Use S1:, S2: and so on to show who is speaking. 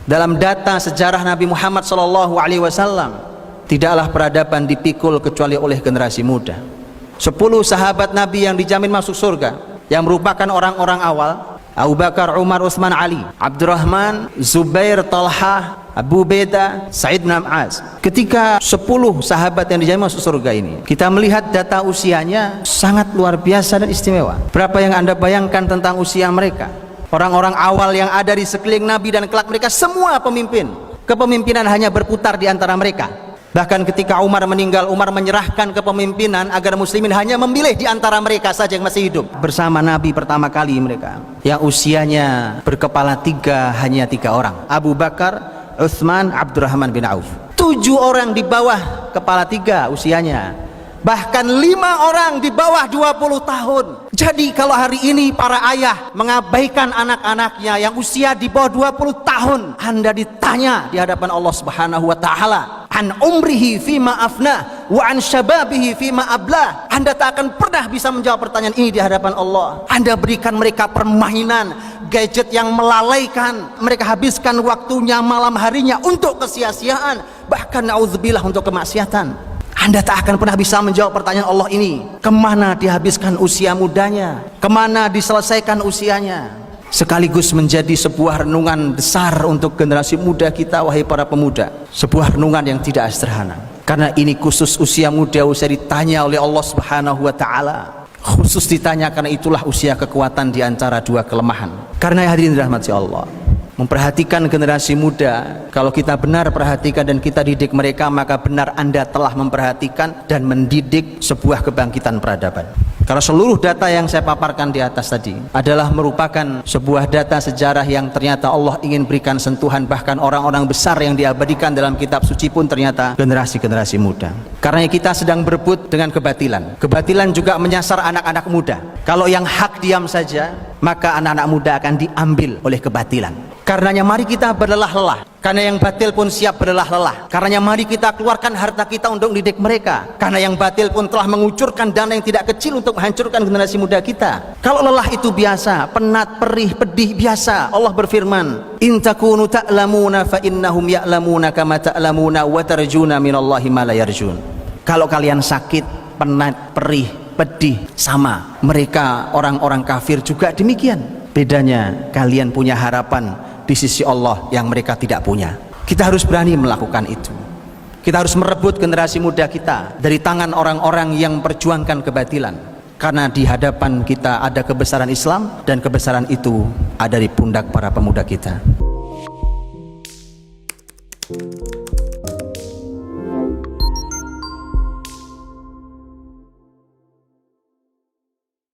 S1: Dalam data sejarah Nabi Muhammad SAW, tidaklah peradaban dipikul kecuali oleh generasi muda. 10 sahabat Nabi yang dijamin masuk surga, yang merupakan orang-orang awal: Abu Bakar, Umar, Utsman, Ali, Abdurrahman, Zubair, Talha, Abu Beda, Sa'id bin Mu'adz. Ketika 10 sahabat yang dijamin masuk surga ini, kita melihat data usianya sangat luar biasa dan istimewa. Berapa yang Anda bayangkan tentang usia mereka? Orang-orang awal yang ada di sekeliling Nabi dan kelak mereka semua pemimpin. Kepemimpinan hanya berputar di antara mereka. Bahkan ketika Umar meninggal, Umar menyerahkan kepemimpinan agar muslimin hanya memilih di antara mereka saja yang masih hidup. Bersama Nabi pertama kali mereka, yang usianya berkepala 3, hanya 3 orang: Abu Bakar, Utsman, Abdurrahman bin Auf. 7 orang di bawah kepala 3 usianya, bahkan 5 orang di bawah 20 tahun. Jadi kalau hari ini para ayah mengabaikan anak-anaknya yang usia di bawah 20 tahun, Anda ditanya di hadapan Allah Subhanahu wa taala, an umrihi fima afna wa an syababihi fima ablah. Anda tak akan pernah bisa menjawab pertanyaan ini di hadapan Allah. Anda berikan mereka permainan, gadget yang melalaikan, mereka habiskan waktunya malam harinya untuk kesia-siaan, bahkan naudzubillah untuk kemaksiatan. Anda tak akan pernah bisa menjawab pertanyaan Allah ini. Kemana dihabiskan usia mudanya? Kemana diselesaikan usianya? Sekaligus menjadi sebuah renungan besar untuk generasi muda kita, wahai para pemuda. Sebuah renungan yang tidak sederhana. Karena ini khusus usia muda, usia ditanya oleh Allah Subhanahu wa taala. Khusus ditanya karena itulah usia kekuatan di antara 2 kelemahan. Karena hadirin dirahmati Allah, memperhatikan generasi muda, kalau kita benar perhatikan dan kita didik mereka, maka benar Anda telah memperhatikan dan mendidik sebuah kebangkitan peradaban. Karena seluruh data yang saya paparkan di atas tadi adalah merupakan sebuah data sejarah yang ternyata Allah ingin berikan sentuhan. Bahkan orang-orang besar yang diabadikan dalam kitab suci pun ternyata generasi-generasi muda. Karena kita sedang berebut dengan kebatilan. Kebatilan juga menyasar anak-anak muda. Kalau yang hak diam saja, maka anak-anak muda akan diambil oleh kebatilan. Karenanya mari kita berlelah-lelah, karena yang batil pun siap berlelah-lelah. Karenanya mari kita keluarkan harta kita untuk didik mereka, karena yang batil pun telah mengucurkan dana yang tidak kecil untuk menghancurkan generasi muda kita. Kalau lelah itu biasa, penat, perih, pedih biasa, Allah berfirman, in takunu ta'lamuna fa innahum ya'lamuna kama ta'lamuna wa tarjuna minallahi ma la yarjun. Kalau kalian sakit, penat, perih, pedih, sama, mereka orang-orang kafir juga demikian. Bedanya kalian punya harapan di sisi Allah yang mereka tidak punya. Kita harus berani melakukan itu. Kita harus merebut generasi muda kita dari tangan orang-orang yang perjuangkan kebatilan. Karena di hadapan kita ada kebesaran Islam, dan kebesaran itu ada di pundak para pemuda kita.